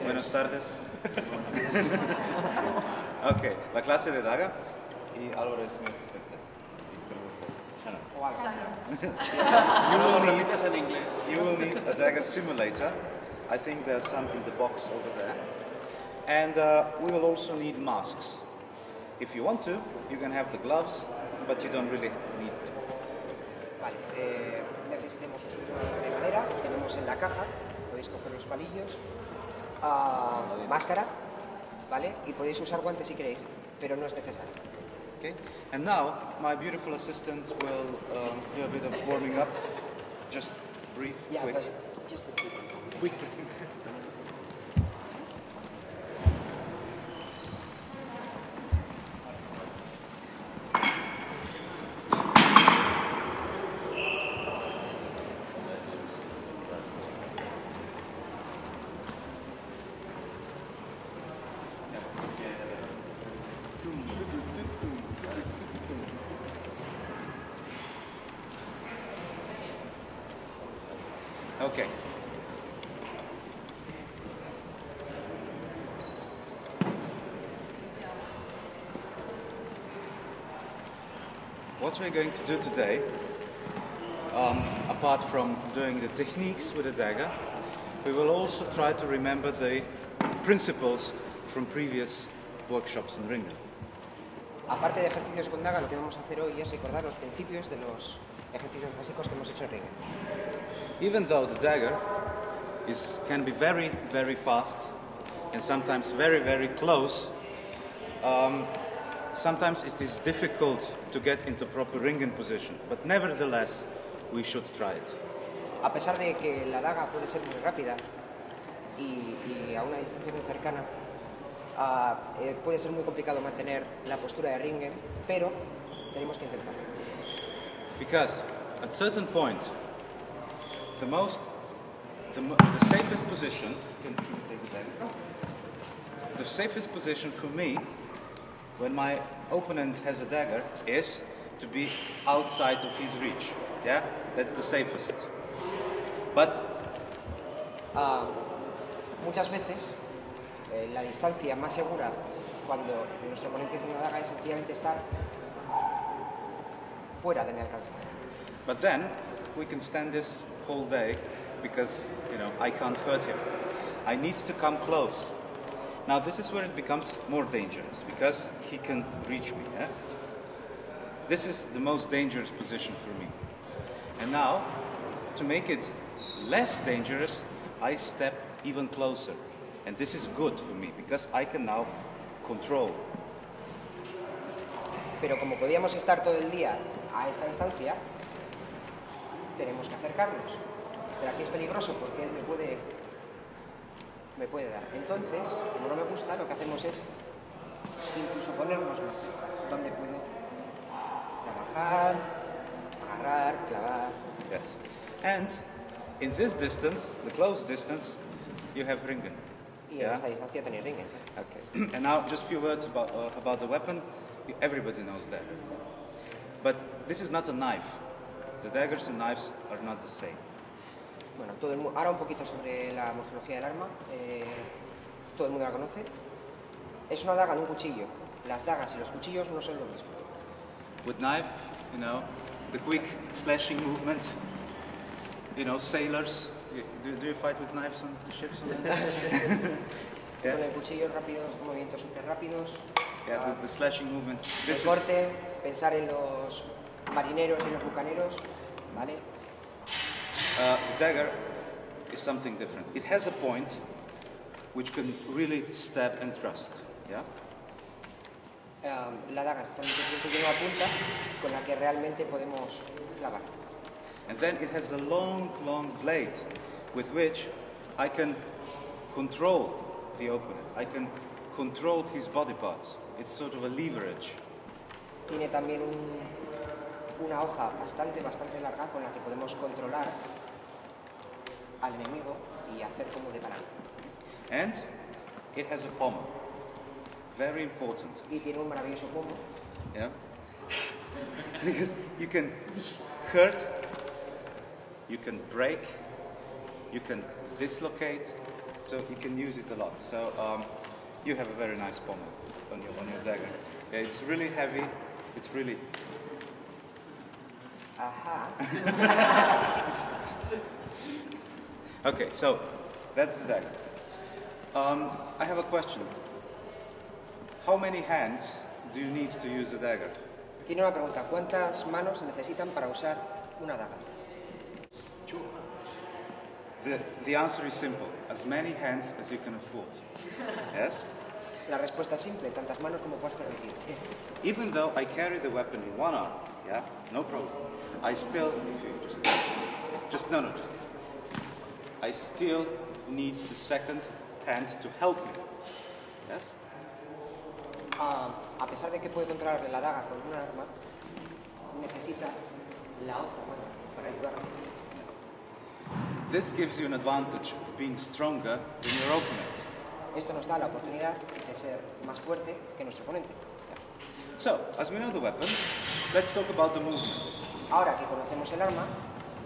Buenas tardes. Ok, la clase de daga y Álvaro es mi asistente. You will need a daga simulator. I think there's some in the box over there. And we will also need masks. If you want to, you can have the gloves, but you don't really need them. Vale, necesitemos un suelo de madera, tenemos en la caja, podéis coger los palillos, máscara, ¿vale? Y podéis usar guantes si queréis, pero no es necesario. Okay, and now my beautiful assistant will do a bit of warming up. Just brief, Yeah, quick. Just a quick. Okay. What we're going to do today, apart from doing the techniques with the dagger, we will also try to remember the principles from previous workshops in Ringen. Aparte de ejercicios con daga, lo que vamos a hacer hoy es recordar los principios de los ejercicios básicos que hemos hecho en Ringen. Even though the dagger can be very, very fast and sometimes very, very close, sometimes it is difficult to get into proper ringen position, but nevertheless, we should try it. A pesar de que la daga puede ser muy rápida y a una distancia muy cercana, puede ser muy complicado mantener la postura de ringen, pero tenemos que intentarlo. Because at certain point, the safest position, the safest position for me when my opponent has a dagger is to be outside of his reach. Yeah, that's the safest. But muchas veces la distancia más segura cuando nuestro oponente tiene una daga es sencillamente estar fuera de mi alcance. But then we can stand this whole day because, you know, I can't hurt him. I need to come close. Now this is where it becomes more dangerous because he can reach me. Yeah? This is the most dangerous position for me. And now, to make it less dangerous, I step even closer. And this is good for me because I can now control. Pero como podíamos estar todo el día a esta distancia, tenemos que acercarnos. Pero aquí es peligroso porque él me puede dar. Entonces, como no me gusta, lo que hacemos es incluso ponernos más cerca, donde puedo trabajar, agarrar, clavar. Yes. And in this distance, the close distance, you have ringen. Y en esta distancia tenéis ringen. Okay. And now just a few words about the weapon. Everybody knows that. But this is not a knife. The daggers and knives are not the same. Bueno, ahora un poquito sobre la morfología del arma. Todo el mundo la conoce. Es una daga, no un cuchillo. Las dagas y los cuchillos no son lo mismo. With knife, you know, the quick slashing movement. You know, sailors. Do you fight with knives on the ships? Yeah. Con el cuchillo rápido, movimientos súper rápidos. Yeah, the slashing movements. El corte, pensar en los marineros y los bucaneros, ¿vale? The dagger is something different. It has a point which can really stab and thrust. Yeah. La daga tiene una punta con la que realmente podemos clavar. And then it has a long, long blade with which I can control the opponent. I can control his body parts. It's sort of a leverage. Tiene también una hoja bastante larga con la que podemos controlar al enemigo y hacer como de palanca. And it has a pommel. Very important. Y tiene un maravilloso pomo. Yeah. Because you can hurt, you can break, you can dislocate. so you can use it a lot. So you have a very nice pommel on your dagger. Yeah, it's really heavy. It's really. Aha. Okay, so that's the dagger. I have a question. How many hands do you need to use a dagger? Tiene una pregunta. ¿Cuántas manos se necesitan para usar una daga? The answer is simple. As many hands as you can afford. Yes? La respuesta es simple. Tantas manos como puedas permitirte. Even though I carry the weapon in one arm, yeah, no problem. I still, if you I still need the second hand to help me. Yes? A pesar de que puede controlar la daga con una arma, necesita la otra mano para ayudarle. This gives you an advantage of being stronger than your opponent. Esto nos da la oportunidad de ser más fuerte que nuestro oponente. So, as we know the weapon, let's talk about the movements. Ahora que conocemos el arma,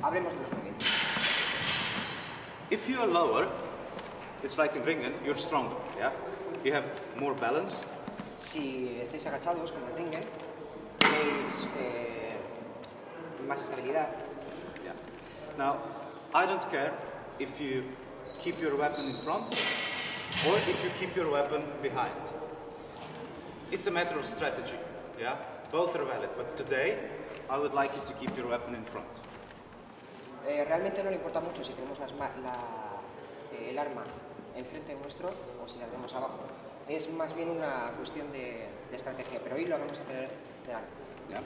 hablemos de los movimientos. If you are lower, it's like in ringen, you're stronger, yeah? You have more balance. Si estáis agachados, como en ringen, tenéis más estabilidad. Yeah. Now, I don't care if you keep your weapon in front or if you keep your weapon behind. It's a matter of strategy, yeah? Both are valid, but today I would like you to keep your weapon in front. Realmente no le importa mucho si tenemos el arma enfrente nuestro o si la tenemos abajo. Es más bien una cuestión de estrategia, pero hoy lo vamos a tener delante. Yeah.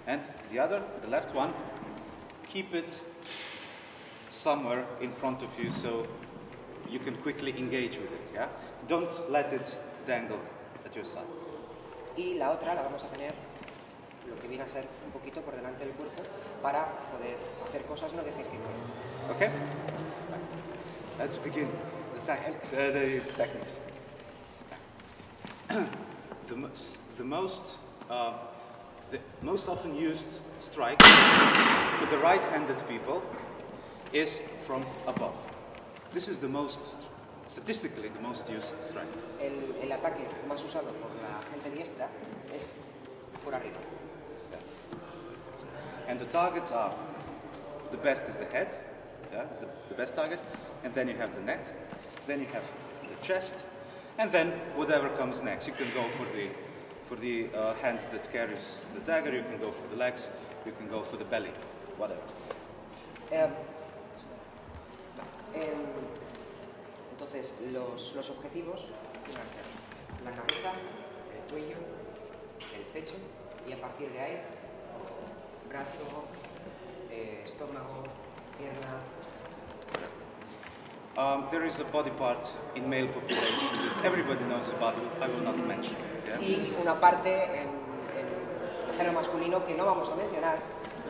And the left one, keep it somewhere in front of you so you can quickly engage with it, yeah? Don't let it dangle at your side. Y la otra la vamos a tener lo que viene a ser un poquito por delante del cuerpo para poder hacer cosas, no dejéis que corra. Okay? Let's begin the tactics, the techniques. The most often used strike for the right-handed people is from above. This is statistically the most used strike. El ataque más usado por la gente diestra es por arriba. And the targets are, the best is the head, yeah, it's the best target, and then you have the neck, then you have the chest, and then whatever comes next. You can go for the hand that carries the dagger, you can go for the legs, you can go for the belly, whatever. Entonces, los objetivos van a ser la cabeza, el cuello, el pecho, y a partir de ahí, brazo, estómago, pierna. There is a body part in male population that everybody knows about, I will not mention it. Yeah? Y una parte en el género masculino que no vamos a mencionar,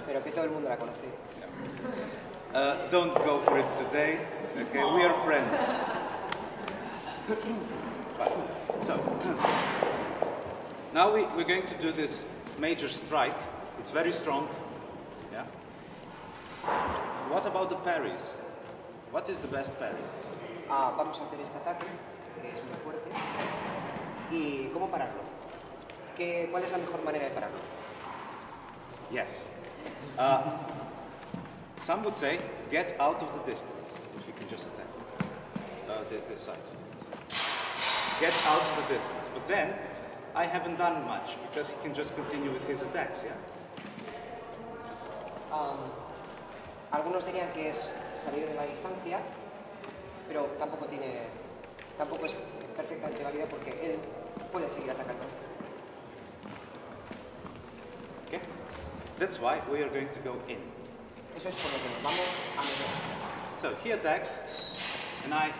pero que todo el mundo la conoce. Yeah. Don't go for it today. Okay, we are friends. So, now we're going to do this major strike. It's very strong. Yeah. What about the parries? What is the best parry? Vamos a hacer este ataque, que es muy fuerte. ¿Y cómo pararlo? ¿Cuál es la mejor manera de pararlo? Yes. Some would say, get out of the distance. If you can just attack the sides of it. Get out of the distance. But then, I haven't done much, because he can just continue with his attacks, yeah? Algunos dirían que es salir de la distancia, pero tampoco es perfectamente válida porque él puede seguir atacando. Okay? That's why we are going to go in. Eso es por lo que nos vamos a meter. So he attacks, and I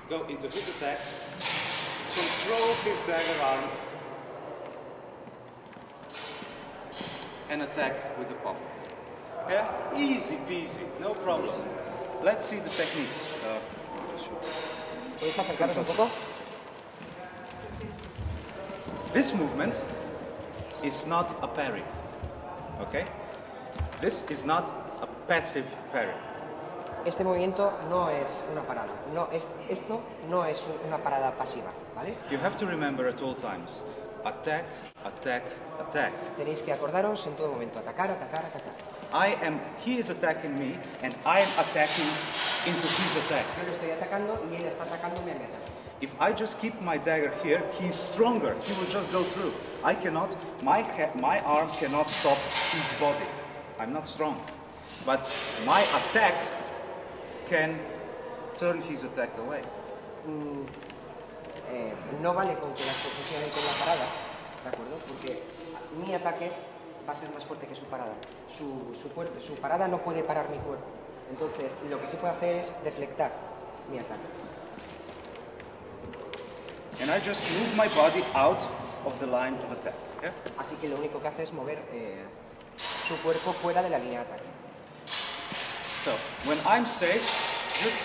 go into his attack, control his dagger arm, and attack with the pommel. Yeah, easy peasy, no problem. Let's see the techniques. ¿Puedes acercaros un poco? This movement is not a parry, okay? This is not a passive parry. este movimiento no es una parada. Esto no es una parada pasiva, ¿vale? You have to remember at all times, attack, attack, attack. Tenéis que acordaros en todo momento, atacar, atacar, atacar. He is attacking me, and I am attacking into his attack. Yo le estoy atacando y él está atacándome a mi ataque. If I just keep my dagger here, he's stronger. He will just go through. I cannot, my arm cannot stop his body. I'm not strong. But my attack can turn his attack away. No vale con que las posicionen con la parada, ¿de acuerdo? Porque mi ataque va a ser más fuerte que su parada. Su parada no puede parar mi cuerpo. Entonces, lo que sí puede hacer es deflectar mi ataque. And I just move my body out of the line of attack. Yeah? Así que lo único que hace es mover su cuerpo fuera de la línea de ataque. So, when I'm safe, just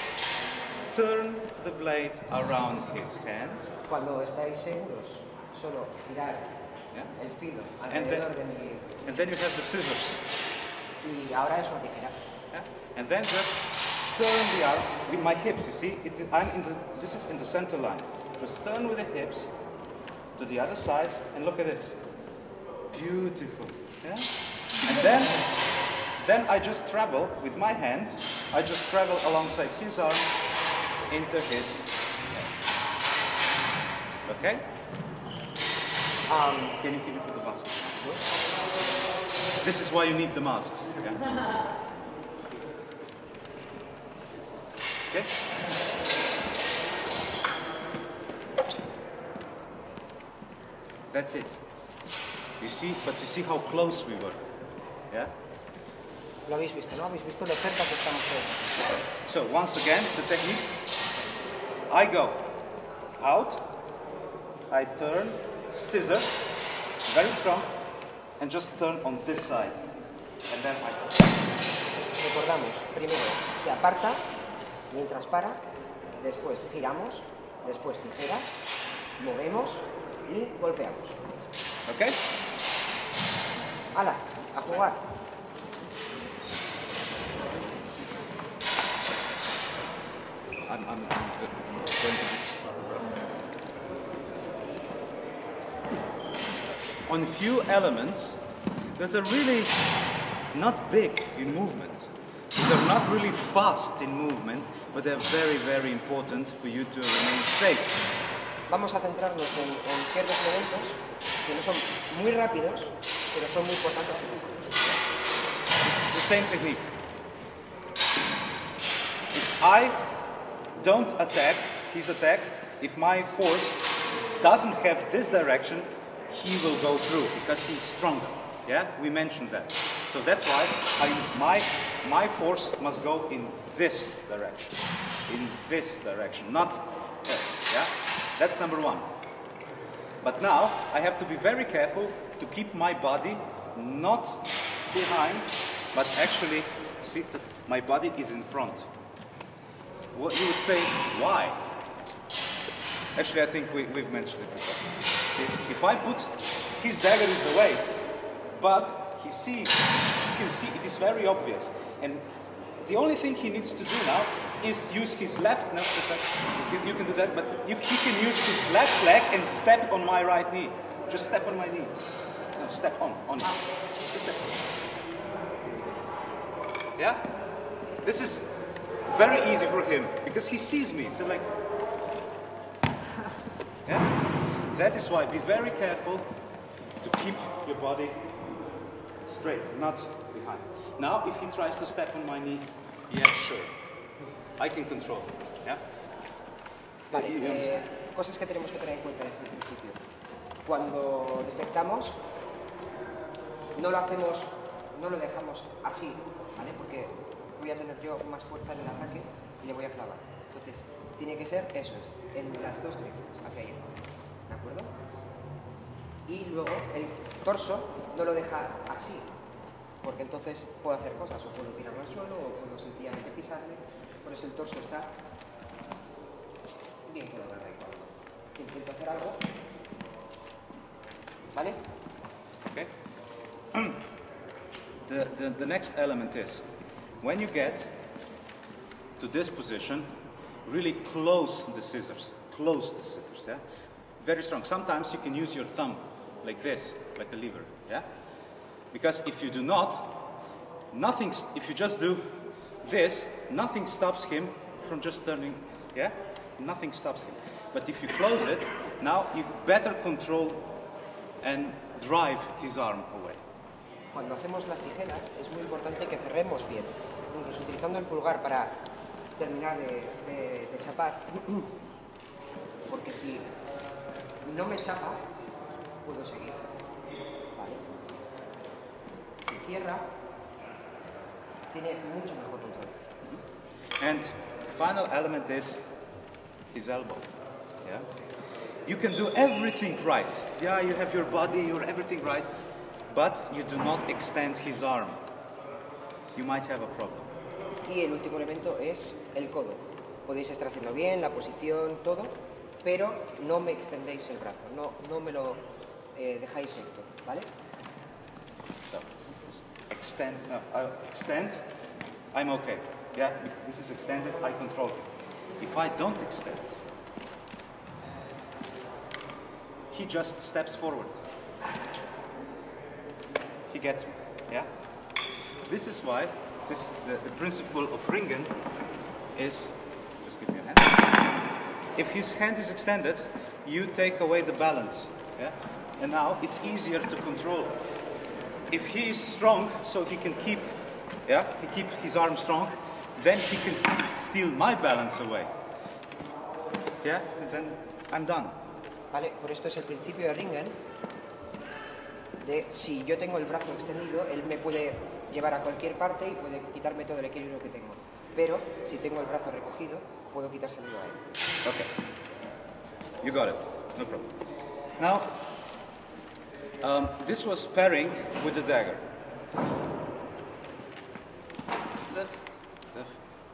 turn the blade around his hand. Cuando estáis seguros, solo girar el filo alrededor de mi... And then you have the scissors. Y ahora es una tijera. Yeah? And then just turn the arm with my hips, you see? This is in the center line. Just turn with the hips to the other side and look at this. Beautiful. Yeah? And then I just travel with my hand, I just travel alongside his arm into his. Okay? Can you put the mask on? This is why you need the masks. Yeah? Okay? That's it. You see how close we were. Yeah? Lo habéis visto, ¿no? Habéis visto lo cerca que estamos todos. So once again, the techniques. I go out, I turn, scissors, very strong, and just turn on this side. And then I... Recordamos, primero se aparta, mientras para, después giramos, después tijeras, movemos y golpeamos. Okay? ¡Hala! ¡A jugar! I'm going to... On few elements that are really not big in movement. They're not really fast in movement, but they're very, very important for you to remain safe. Vamos a centrarnos en ciertos elementos que no son muy rápidos, pero son muy importantes para nosotros. The same technique. If I don't attack his attack, if my force doesn't have this direction, he will go through because he's stronger. Yeah, we mentioned that. So that's why my force must go in this direction. In this direction, not there. Yeah? That's number one. But now I have to be very careful to keep my body not behind, but actually, see, my body is in front. What you would say, why? Actually, I think we've mentioned it before. If I put his dagger is away, but he sees, you can see it is very obvious. And the only thing he needs to do now is use his left, no, you can do that, but he can use his left leg and step on my right knee. Just step on my knee. No, step on it. Just step. Yeah? This is very easy for him, because he sees me, so like, yeah? That is why, be very careful to keep your body straight, not behind. Now, if he tries to step on my knee, yeah, sure. I can control, yeah? Vale, cosas que tenemos que tener en cuenta desde el principio. Cuando defectamos, no lo dejamos así, ¿vale? Porque voy a tener yo más fuerza en el ataque y le voy a clavar. Entonces, tiene que ser, eso es, en las dos direcciones, hacia allá, ¿de acuerdo? Y luego el torso no lo deja así, porque entonces puedo hacer cosas, o puedo tirarlo al suelo, o puedo sencillamente pisarle. Por eso el torso está bien colocado ahí. Intento hacer algo, ¿vale? Okay. The next element is, when you get to this position, really close the scissors, yeah? Very strong. Sometimes you can use your thumb like this, like a lever, yeah? Because if you do not, if you just do this, nothing stops him from just turning, yeah? Nothing stops him. But if you close it, now you better control and drive his arm away. Cuando hacemos las tijeras es muy importante que cerremos bien, incluso utilizando el pulgar para terminar de chapar, porque si no me chapa, puedo seguir. ¿Vale? Si cierra, tiene mucho mejor control. And the final element is his elbow. Yeah? You can do everything right. Yeah, you have your body, you're everything right, but you do not extend his arm. You might have a problem. Y el último elemento es el codo. Podéis estar haciendo bien la posición, todo, pero no me extendéis el brazo, no me lo dejáis recto, ¿vale? So, extend, extend, I'm okay. Yeah, this is extended, I control it. If I don't extend, he just steps forward. He gets me, yeah? This is why the principle of ringen is, just give me a hand. If his hand is extended, you take away the balance, yeah? And now it's easier to control. If he is strong, so he can keep, yeah, he keep his arm strong, then he can steal my balance away. Yeah, and then I'm done. Vale, por esto es el principio de ringen, de si yo tengo el brazo extendido, él me puede llevar a cualquier parte y puede quitarme todo el equilibrio que tengo. Pero si tengo el brazo recogido, puedo quitárselo a él. Okay, you got it, no problem. Now, this was pairing with the dagger. Left,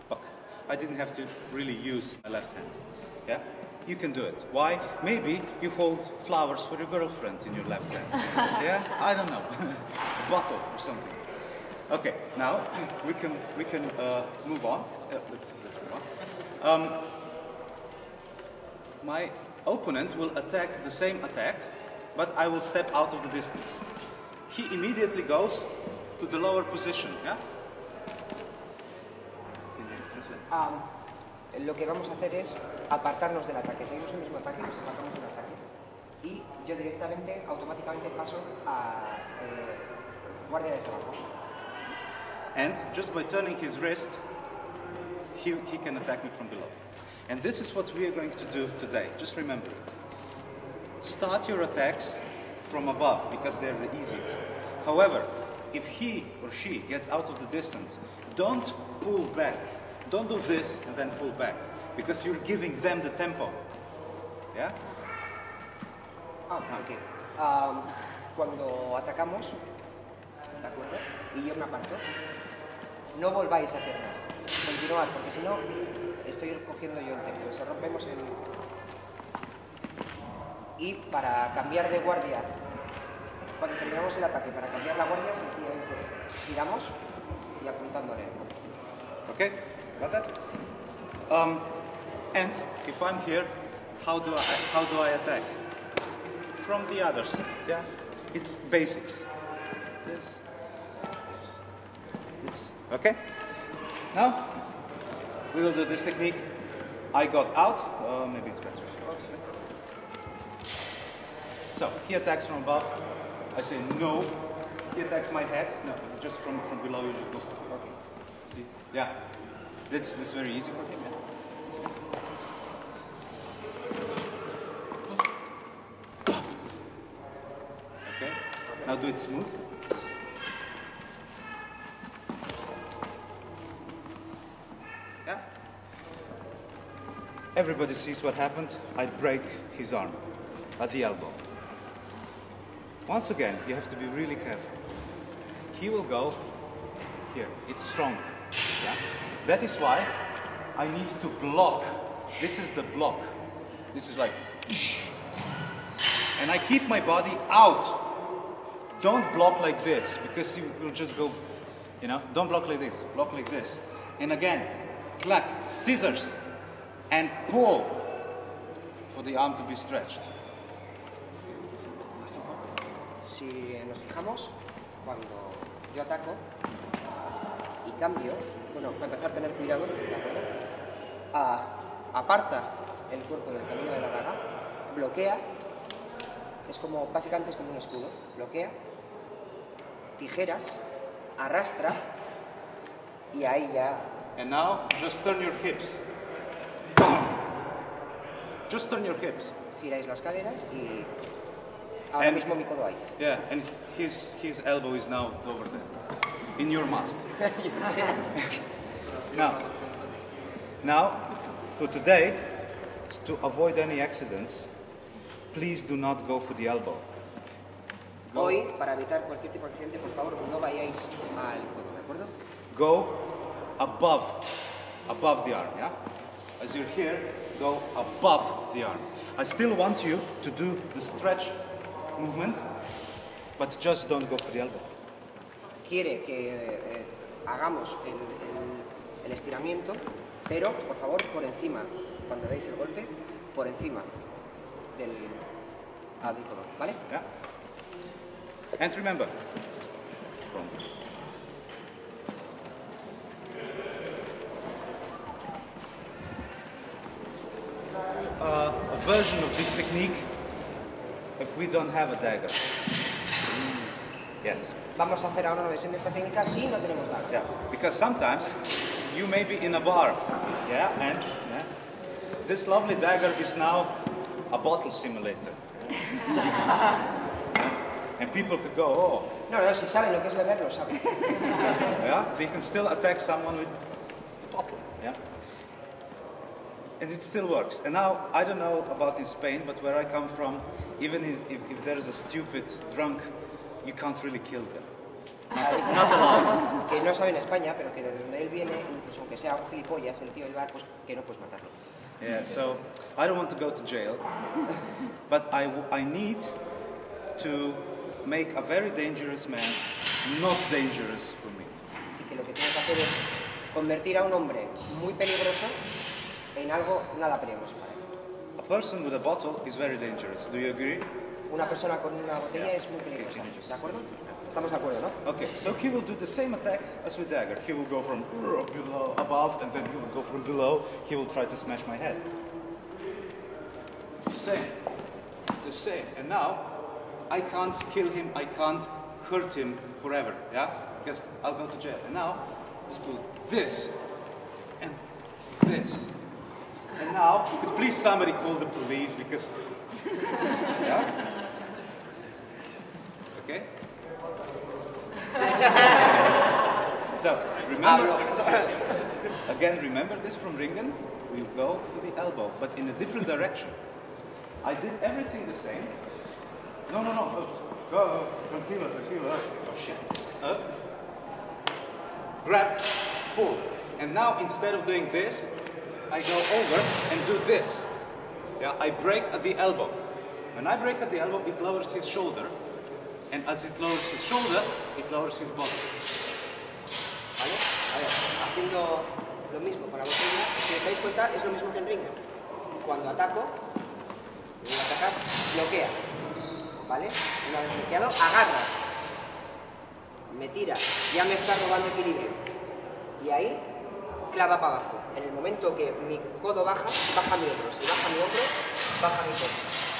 fuck. I didn't have to really use my left hand. Yeah? You can do it. Why? Maybe you hold flowers for your girlfriend in your left hand. Yeah? I don't know. A bottle or something. Okay, now we can move on. Let's move on. My opponent will attack the same attack, but I will step out of the distance. He immediately goes to the lower position. Yeah? Lo que vamos a hacer es apartarnos del ataque. Seguimos el mismo ataque, nos apartamos del ataque. Y yo directamente, automáticamente paso a guardia de trabajo. And just by turning his wrist, he can attack me from below. And this is what we are going to do today. Just remember it. Start your attacks from above, because they're the easiest. However, if he or she gets out of the distance, don't pull back. Don't do this and then pull back, because you're giving them the tempo. Yeah? Okay. Cuando atacamos, ¿de acuerdo? Y yo me aparto, no volváis a hacer más. Continuad, porque si no, estoy cogiendo yo el tempo. Si rompemos el... Y para cambiar de guardia, cuando terminamos el ataque, para cambiar la guardia, sencillamente giramos y apuntándole. Okay, got that? And if I'm here, how do I attack? From the other side, yeah? It's basics. This. Okay? Now, we will do this technique. I got out. Maybe it's better if you go. So, he attacks from above. I say no. He attacks my head. No, just from below you just go. Okay. See? Yeah. This is very easy for him, yeah? Okay. Now do it smooth. Yeah. Everybody sees what happened. I break his arm at the elbow. Once again, you have to be really careful. He will go here. It's strong. Yeah? That is why I need to block. This is the block. This is like... And I keep my body out. Don't block like this, because you will just go, you know, don't block like this, block like this. And again, clack, scissors, and pull for the arm to be stretched. Si nos fijamos, cuando yo ataco y cambio, bueno, para empezar a tener cuidado, ¿de acuerdo? Aparta el cuerpo del camino de la daga, bloquea, es como, básicamente es como un escudo, bloquea, tijeras, arrastra y ahí ya... And now, just turn your hips. Just turn your hips. Giráis las caderas y ahora mismo mi codo ahí. Yeah, and his elbow is now over there, in your mask. Now, for today, to avoid any accidents, please do not go for the elbow. Hoy, para evitar cualquier tipo de accidente, por favor, no vayáis al codo, ¿de acuerdo? Go above the arm, yeah? As you're here, go above the arm. I still want you to do the stretch movement, but just don't go for the elbow. Quiere que hagamos el estiramiento, pero, por favor, por encima, cuando deis el golpe, por encima del codo, ¿vale? Yeah? And remember, a version of this technique if we don't have a dagger. Yes. Vamos a hacer ahora una versión de esta técnica si no tenemos daga. Yeah, because sometimes you may be in a bar, yeah, and this lovely dagger is now a bottle simulator. And people could go, oh. No, si saben lo que es beber, lo saben. Yeah, they can still attack someone with a bottle, yeah. And it still works. And now, I don't know about in Spain, but where I come from, even if there's a stupid drunk, you can't really kill them. Not allowed. Que no sabe en España, pero que de donde él viene, incluso aunque sea un gilipollas, el tío del bar, pues que no puedes matarlo. Yeah, so I don't want to go to jail, but I need to make a very dangerous man not dangerous for me. Así que lo que tienes que hacer es convertir a un hombre muy peligroso en algo nada peligroso para él. A person with a bottle is very dangerous. Do you agree? Una persona con una botella es muy peligrosa. ¿De acuerdo? Estamos de acuerdo, ¿no? Okay, so he will do the same attack as with dagger. He will go from below, above, and then he will go from below. He will try to smash my head. The same. And now, I can't kill him, I can't hurt him forever, yeah? Because I'll go to jail. And now, just do this, and this. And now, could please somebody call the police, because... Yeah? Okay? So, remember... Again, remember this from Ringen? We go for the elbow, but in a different direction. I did everything the same. No. Go. Tranquilo. Oh, shit. Up. Grab. Pull. And now, instead of doing this, I go over and do this. Yeah, I break at the elbow. When I break at the elbow, it lowers his shoulder. And as it lowers his shoulder, it lowers his body. ¿Vale? Haciendo lo mismo con la botella, si os dais cuenta, es lo mismo que en Ringen. Cuando ataco, voy a atacar, bloquea. ¿Vale? Una vez bloqueado, agarra. Me tira, ya me está robando equilibrio. Y ahí, clava para abajo. En el momento que mi codo baja, baja mi hombro. Si baja mi hombro, baja mi codo.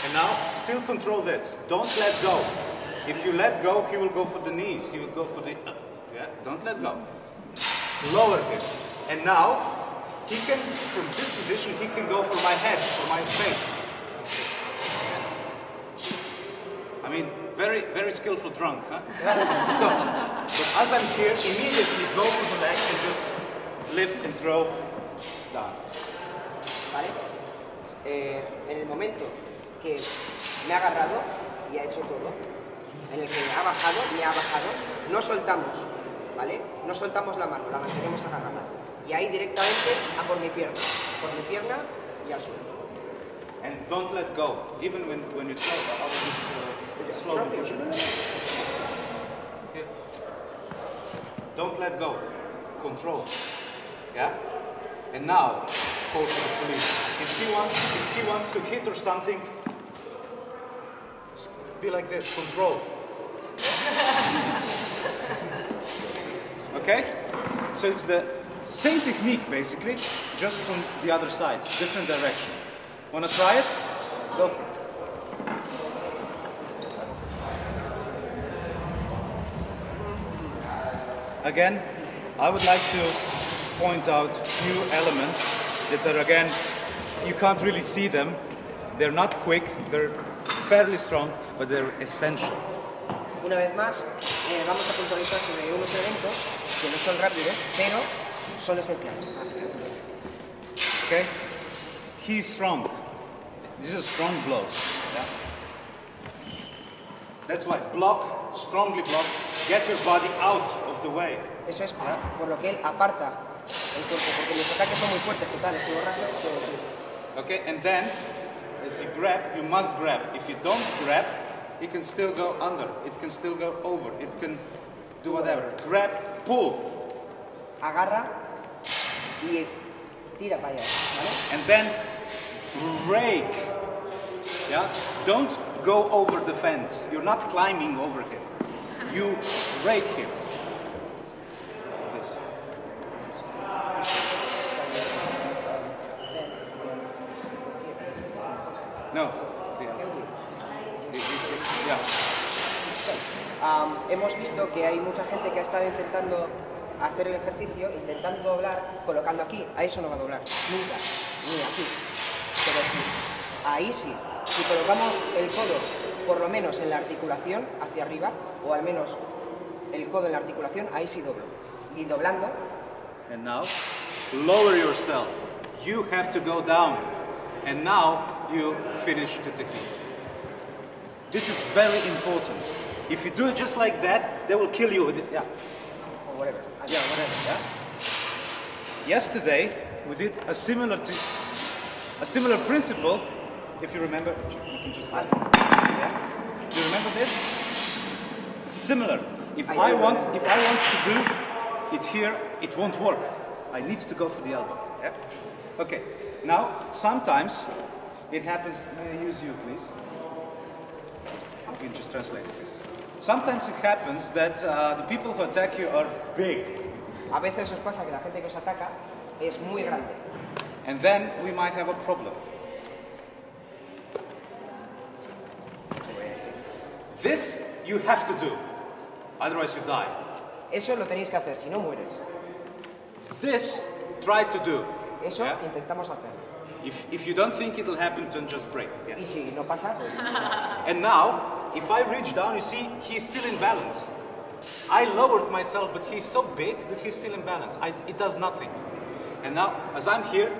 And now, still control this. Don't let go. If you let go, he will go for the knees. He will go for the... yeah, don't let go. Lower him. And now, he can, from this position, he can go for my head, for my face. I mean, very, very skillful drunk, huh? So, but as I'm here, immediately go for the leg and just lift and throw down. ¿Vale? En el momento que me ha agarrado y ha hecho todo, en el que ha bajado, me ha bajado, no soltamos, ¿vale? No soltamos la mano, la mantenemos agarrada. Y ahí directamente a por mi pierna y al suelo. And don't let go, even when you throw, slowly push it. Okay. Don't let go, control, yeah? And now, call for the police. If he wants to hit or something, be like this, control. Okay? So it's the same technique, basically, just from the other side, different direction. Wanna try it? Go for it. Again, I would like to point out a few elements that are, again, you can't really see them. They're not quick, they're fairly strong, but they're essential. Una vez más, vamos a puntualizar sobre unos eventos que no son rápidos, pero son esenciales. Okay? He's strong. These are strong blows. Yeah? That's why block, strongly block, get your body out of the way. Eso es por lo que él aparta el cuerpo, porque los ataques son muy fuertes, totales, todo rápido, todo. Okay, and then, as you grab, you must grab. If you don't grab, it can still go under, it can still go over, it can do whatever. Grab, pull. Agarra y tira para allá, ¿vale? And then break. Yeah? Don't go over the fence. You're not climbing over him. You break him. This. No. Yeah. Hemos visto que hay mucha gente que ha estado intentando hacer el ejercicio, intentando doblar, colocando aquí. Ahí eso no va a doblar, nunca, ni aquí. Pero sí, ahí sí. Si colocamos el codo, por lo menos en la articulación, hacia arriba, o al menos el codo en la articulación, ahí sí doblo. Y doblando. And now, lower yourself. You have to go down. And now, you finish the technique. This is very important. If you do it just like that, they will kill you with it. Yeah. Or whatever. Yeah, whatever. Yeah. Yesterday, we did a similar principle. If you remember, you can just. Yeah. Do you remember this? Similar. If I want to do it here, it won't work. I need to go for the elbow. Yeah. Okay. Now, sometimes it happens. May I use you, please? If you can just translate it. Sometimes it happens that the people who attack you are big. A veces os pasa que la gente que os ataca es muy grande. And then we might have a problem. This you have to do, otherwise you die. Eso lo tenéis que hacer, si no mueres. This try to do. Eso intentamos hacer. If you don't think it'll happen, then just break. Yeah. Y si no pasa, pues... And now, if I reach down, you see, he's still in balance. I lowered myself, but he's so big that he's still in balance. It does nothing. And now, as I'm here,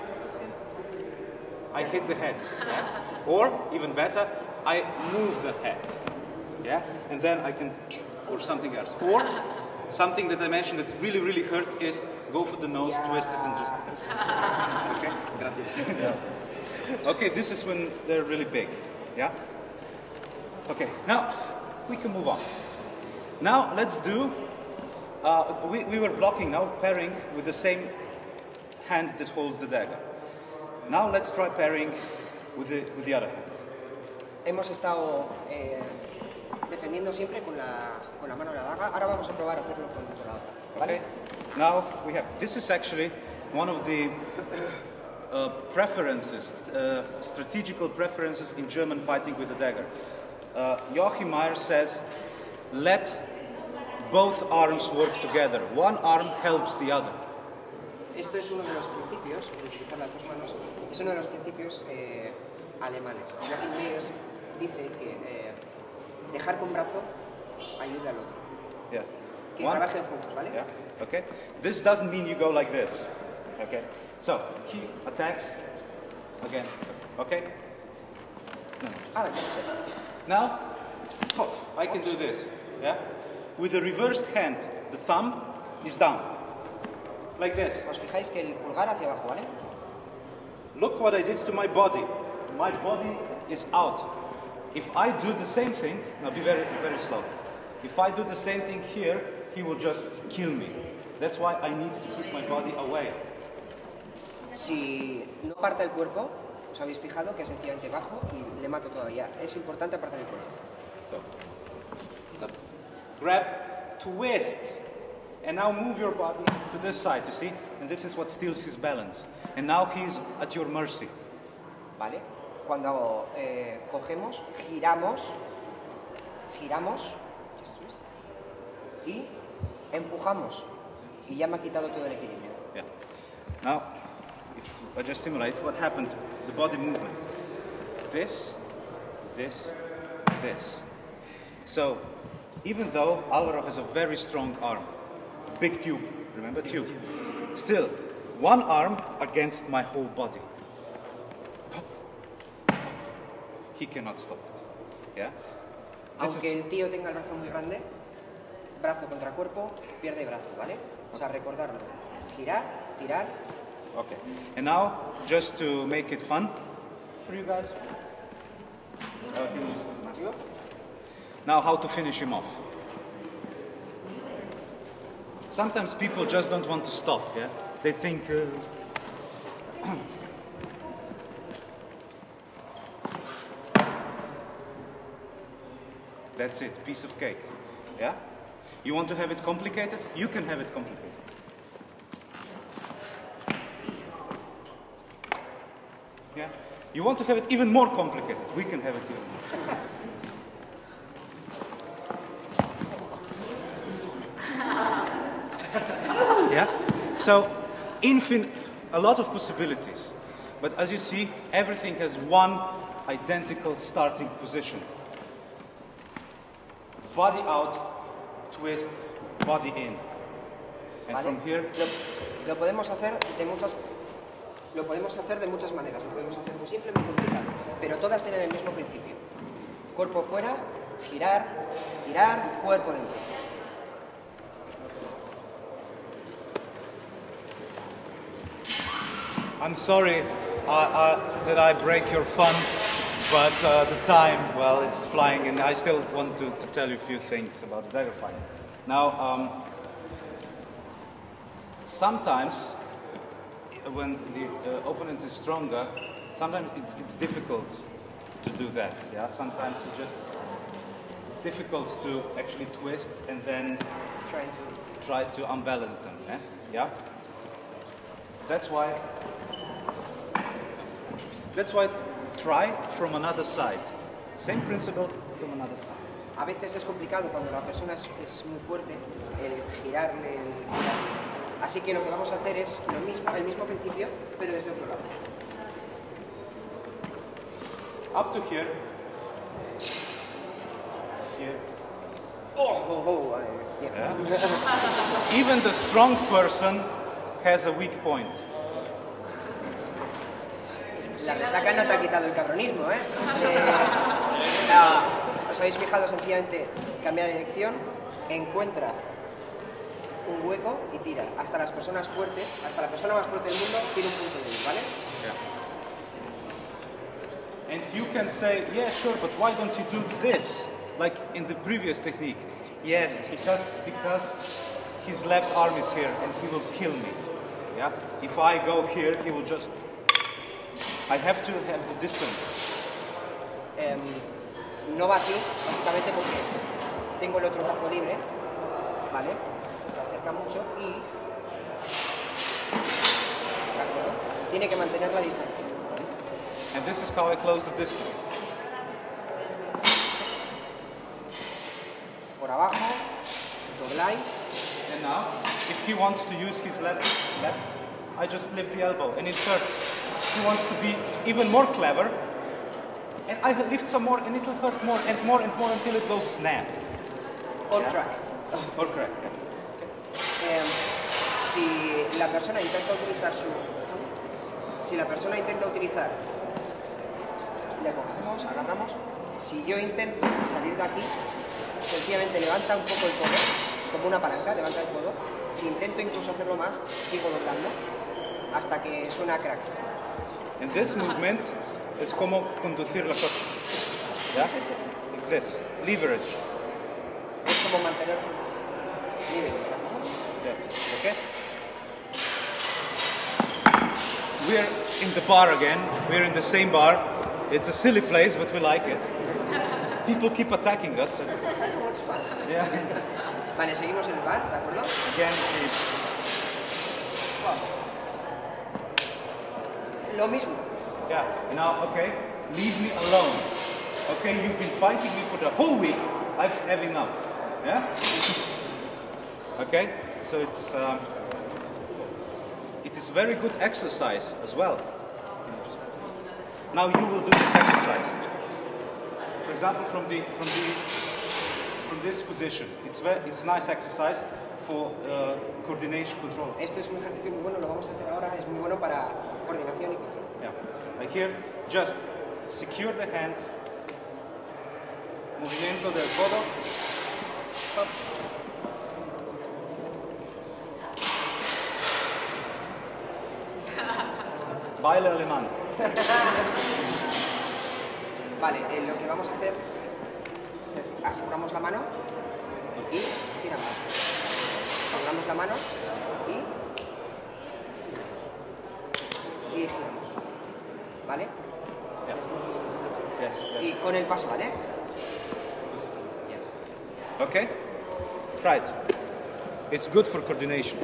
I hit the head. Yeah? Or, even better, I move the head. Yeah? And then I can, or something else. Or, something that I mentioned that really, really hurts is go for the nose, twist it, and just... Okay? Gracias. Yeah. Okay, this is when they're really big. Yeah? Okay, now we can move on. Now let's do, we were blocking, now pairing with the same hand that holds the dagger. Now let's try pairing with the other hand. Hemos estado defendiendo siempre con la mano de la daga. Ahora vamos a probar a hacerlo con la otra. ¿Vale? Okay. Now we have, this is actually one of the preferences, strategical preferences in German fighting with the dagger. Joachim Meyer says, let both arms work together. One arm helps the other. Esto es uno de los principios, utilizar las dos manos, es uno de los principios alemanes. Joachim Meyer dice que dejar con brazo ayuda al otro. Yeah. Que trabajen juntos, ¿vale? Yeah. Okay. This doesn't mean you go like this. Okay. So he attacks again. Okay. No. Now, I can do this. Yeah. With the reversed hand, the thumb is down, like this. Os fijáis que el pulgar hacia abajo, ¿vale? Look what I did to my body. My body is out. If I do the same thing, now be very, very slow. If I do the same thing here, he will just kill me. That's why I need to put my body away. Si no aparta el cuerpo, os habéis fijado que sencillamente bajo y le mato todavía. Es importante apartar el cuerpo. So, grab, twist, and now move your body to this side, you see? And this is what steals his balance. And now he's at your mercy. ¿Vale? Cuando cogemos, giramos, just twist, y empujamos. Y ya me ha quitado todo el equilibrio. Yeah. Now, if I just simulate what happened, the body movement. This, this, this. So, even though Alvaro has a very strong arm, big tube, remember tube? Still, one arm against my whole body. He cannot stop it. Yeah? Aunque el tío tenga el brazo muy grande, brazo contra cuerpo, pierde brazo, ¿vale? O sea, recordarlo. Girar, tirar. Okay. And now, just to make it fun for you guys. Now, how to finish him off. Sometimes people just don't want to stop, yeah? They think... That's it, piece of cake, yeah? You want to have it complicated? You can have it complicated. Yeah? You want to have it even more complicated? We can have it even more. Yeah? So, a lot of possibilities. But as you see, everything has one identical starting position. Body out, twist, body in. And ¿Vale? from here... Lo podemos hacer de muchas maneras. Lo podemos hacer muy simple, muy complicado. Pero todas tienen el mismo principio. Cuerpo fuera, girar, tirar, cuerpo dentro. I'm sorry that I break your fun, but the time, well, it's flying, and I still want to tell you a few things about the dagger fight. Now, sometimes, when the opponent is stronger, sometimes it's difficult to do that, yeah? Sometimes it's just difficult to actually twist and then try to unbalance them, eh? Yeah? That's why try from another side. Same principle from another side. A veces es complicado cuando la persona es muy fuerte el girarle, el tirar. Así que lo que vamos a hacer es lo mismo, el mismo principio, pero desde otro lado. Up to here. Here. Oh, yeah. Yeah. Even the strong person has a weak point. La resaca no te ha quitado el cabronismo, ¿eh? Os habéis fijado sencillamente cambiar de dirección, encuentra un hueco y tira. Hasta las personas fuertes, hasta la persona más fuerte del mundo tiene un punto débil, ¿vale? Yeah. And you can say, yeah, sure, but why don't you do this, like in the previous technique? Yes, because his left arm is here and he will kill me. Yeah. If I go here, he will just. I have to have the distance. No va así, básicamente porque tengo el otro brazo libre, ¿vale? Se acerca mucho y... ¿De acuerdo? Tiene que mantener la distancia. And this is how I close the distance. Por abajo, dobláis. And now, if he wants to use his left, I just lift the elbow and it hurts. He wants to be even more clever, and I lift some more, and it'll hurt more and more and more until it goes snap. Or crack. Or crack. Okay. Si la persona intenta utilizar, le cogemos, agarramos. Si yo intento salir de aquí, sencillamente levanta un poco el codo, como una palanca, levanta el codo. Si intento incluso hacerlo más, sigo doblando hasta que suena crack. And this movement es como conducir la coche. Yeah? Like this. Leverage. Es como mantener libre, ¿está? Yeah. Okay? we're in the bar again. We're in the same bar. It's a silly place, but we like it. People keep attacking us. Yeah. Vale, seguimos en el bar, ¿de acuerdo? Again, Lo mismo. yeah. Now, okay, leave me alone. Okay, you've been fighting me for the whole week. I've had enough. Yeah. Okay, so it is very good exercise as well. Now you will do this exercise. For example, from this position, it's nice exercise for coordination control. Esto es un ejercicio muy bueno, lo vamos a hacer ahora, es muy bueno para coordinación y control. Yeah, like here, just secure the hand. Movimiento del codo. Up. Baile alemán. Vale, lo que vamos a hacer es aseguramos la mano y giramos. Aseguramos la mano y giramos. ¿Vale? Yeah. Yes, yes. Y con el paso, ¿vale? Okay, try it. It's good for coordination.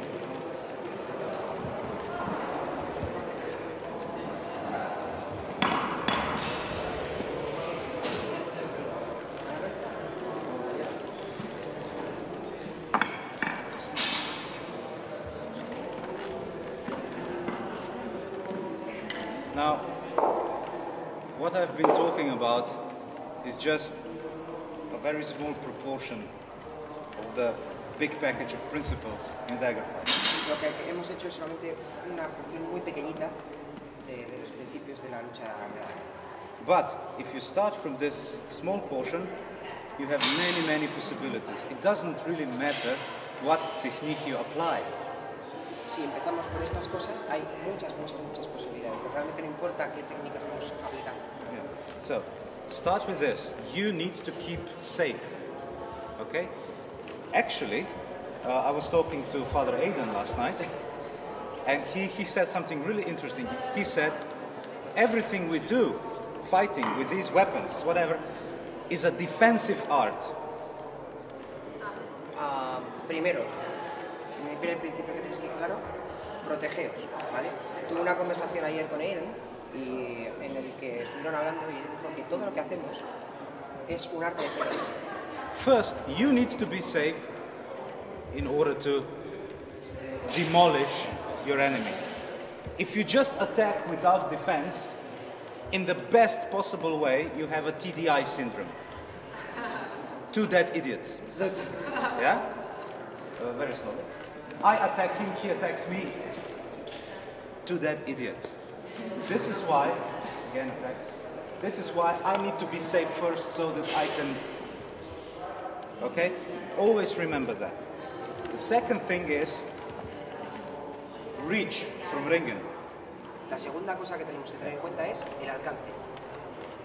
Now, what I've been talking about is just a very small proportion of the big package of principles in dagger fight. Lo que hemos hecho es solamente una porción muy pequeñita de los principios de la lucha dagger. But if you start from this small portion, you have many possibilities. It doesn't really matter what technique you apply. Si empezamos por estas cosas, hay muchas posibilidades. Realmente no importa qué técnica estamos aplicando. Yeah. So, start with this. You need to keep safe. Okay? Actually, I was talking to Father Aidan last night, and he said something really interesting. He said, everything we do, fighting with these weapons, whatever, is a defensive art. Primero, el primer principio que tenéis que ir claro, protegeos, ¿vale? Tuve una conversación ayer con Aiden y en el que estuvieron hablando y dijo que todo lo que hacemos es un arte defensivo. First, you need to be safe in order to demolish your enemy. If you just attack without defense, in the best possible way, you have a TDI syndrome. Two dead idiots. Yeah? Very slowly. I attack him, he attacks me. Two dead idiots. This is why, again, this is why I need to be safe first so that I can. Okay? Always remember that. The second thing is reach from ringen. La segunda cosa que tenemos que tener en cuenta es el alcance.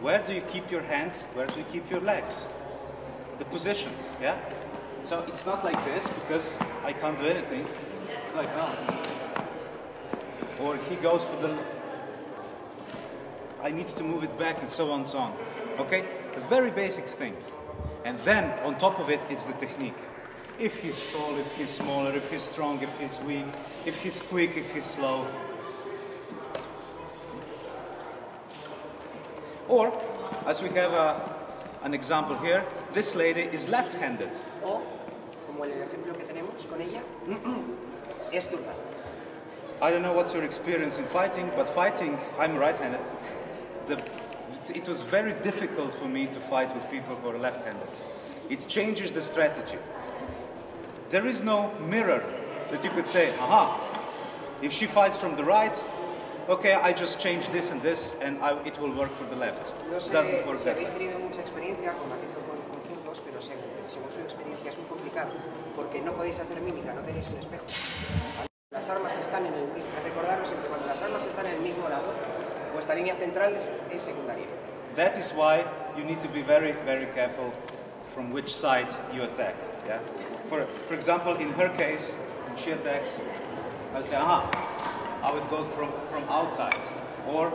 Where do you keep your hands? Where do you keep your legs? The positions, yeah? So it's not like this because I can't do anything. It's like that. Or he goes for the. I need to move it back and so on and so on. Okay? The very basic things. And then on top of it is the technique. If he's tall, if he's smaller, if he's strong, if he's weak, if he's quick, if he's slow. Or, as we have an example here, this lady is left-handed. O, como el ejemplo que tenemos con ella, es zurda. I don't know what's your experience in fighting, but fighting, I'm right-handed. It was very difficult for me to fight with people who are left-handed. It changes the strategy. There is no mirror that you could say, aha, if she fights from the right, okay, I just change this and this and it will work for the left. No sé Doesn't work si that habéis way. tenido mucha experiencia combatiendo con zurdos, pero según su experiencia es muy complicado, porque no podéis hacer mímica, no tenéis un espejo. Las armas están en el mismo, recordaros siempre, cuando las armas están en el mismo lado, vuestra línea central es secundaria. That is why you need to be very careful from which side you attack. Yeah. For example, in her case, when she attacks, I'll say, aha, I would go from outside. Or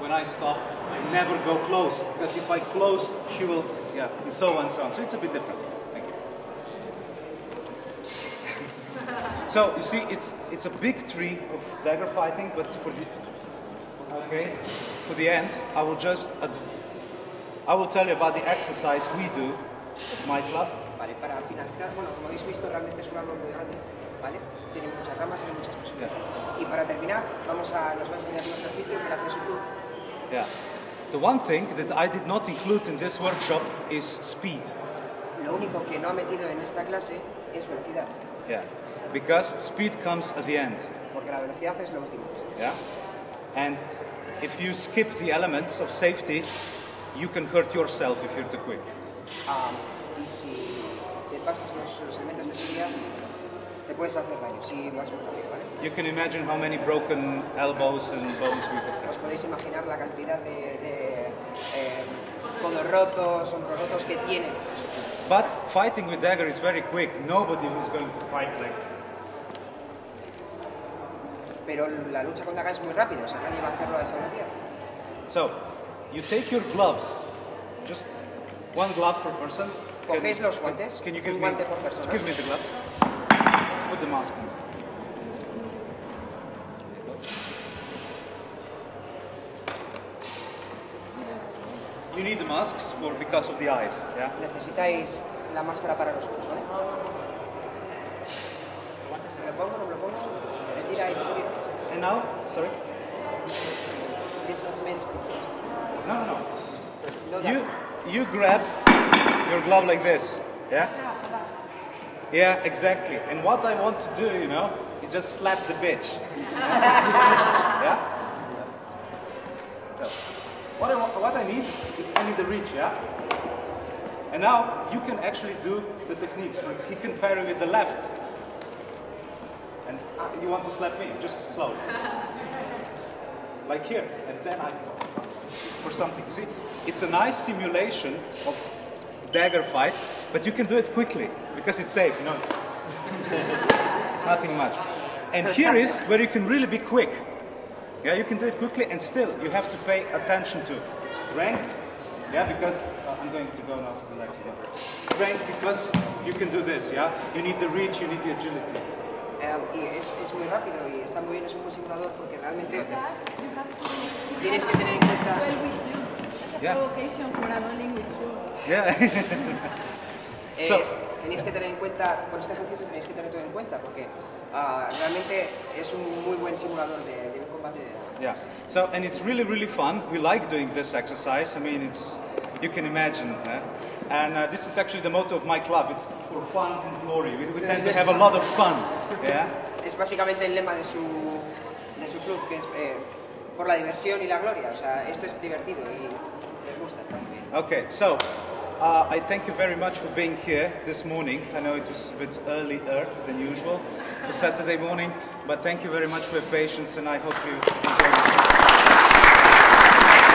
when I stop, I never go close, because if I close, she will, yeah, and so on and so on. So it's a bit different. Thank you. So you see, it's a big tree of dagger fighting, but for the end, I will tell you about the exercise we do at my club. Vale, para finalizar, bueno, como habéis visto, realmente es un árbol muy grande, ¿vale? Tiene muchas ramas y muchas posibilidades. Y para terminar, nos va a enseñar un ejercicio que hace su club. Yeah. The one thing that I did not include in this workshop is speed. Lo único que no ha metido en esta clase es velocidad. Yeah. Because speed comes at the end. Porque la velocidad es lo último que se hace. Yeah. And if you skip the elements of safety, you can hurt yourself if you're too quick. Y si te pasas los elementos de seguridad, te puedes hacer daño si vas muy rápido, ¿vale? You can imagine how many broken elbows and bones we could Os have. podéis imaginar la cantidad de codos rotos, hombros rotos que tienen. But fighting with dagger is very quick. Nobody is going to fight like. Pero la lucha con daga es muy rápida, o sea, nadie va a hacerlo a esa velocidad. So, you take your gloves, just one glove per person. Cogéis los guantes, Can you give un me, guante por persona. give me the glove? Put the mask on. You need the masks because of the eyes, yeah? Necesitáis la máscara para los ojos, ¿vale? ¿Me lo pongo? ¿No me lo pongo? Retira ahí, muy bien. And now, sorry? It's not meant to be. No. No that. You grab your glove like this, yeah? Yeah, exactly. And what I want to do, is just slap the bitch. Yeah? So, what I need is I need the reach, yeah? And now you can actually do the techniques. Like he can parry with the left. And you want to slap me, just slow. Like here, and then I or something. See, it's a nice simulation of dagger fight, but you can do it quickly because it's safe, Nothing much. And here is where you can really be quick. Yeah, you can do it quickly, and still you have to pay attention to strength. Yeah, because I'm going to go now for the next one. Strength because you can do this. Yeah, you need the reach, you need the agility. Y es muy rápido y está muy bien, es un buen simulador porque realmente tienes que tener en cuenta. Yeah. Tenéis que tener en cuenta, con este ejercicio tenéis que tener todo en cuenta porque realmente es un muy buen simulador de un combate. Yeah. So, and it's really, really fun. We like doing this exercise. I mean, you can imagine. And this is actually the motto of my club. It's for fun and glory. We tend to have a lot of fun. Yeah. Es básicamente el lema de su club, que es por la diversión y la gloria. O sea, esto es divertido y les gusta, está muy bien. Okay, so I thank you very much for being here this morning. I know it was a bit earlier than usual for Saturday morning, but thank you very much for your patience, and I hope you enjoyed it.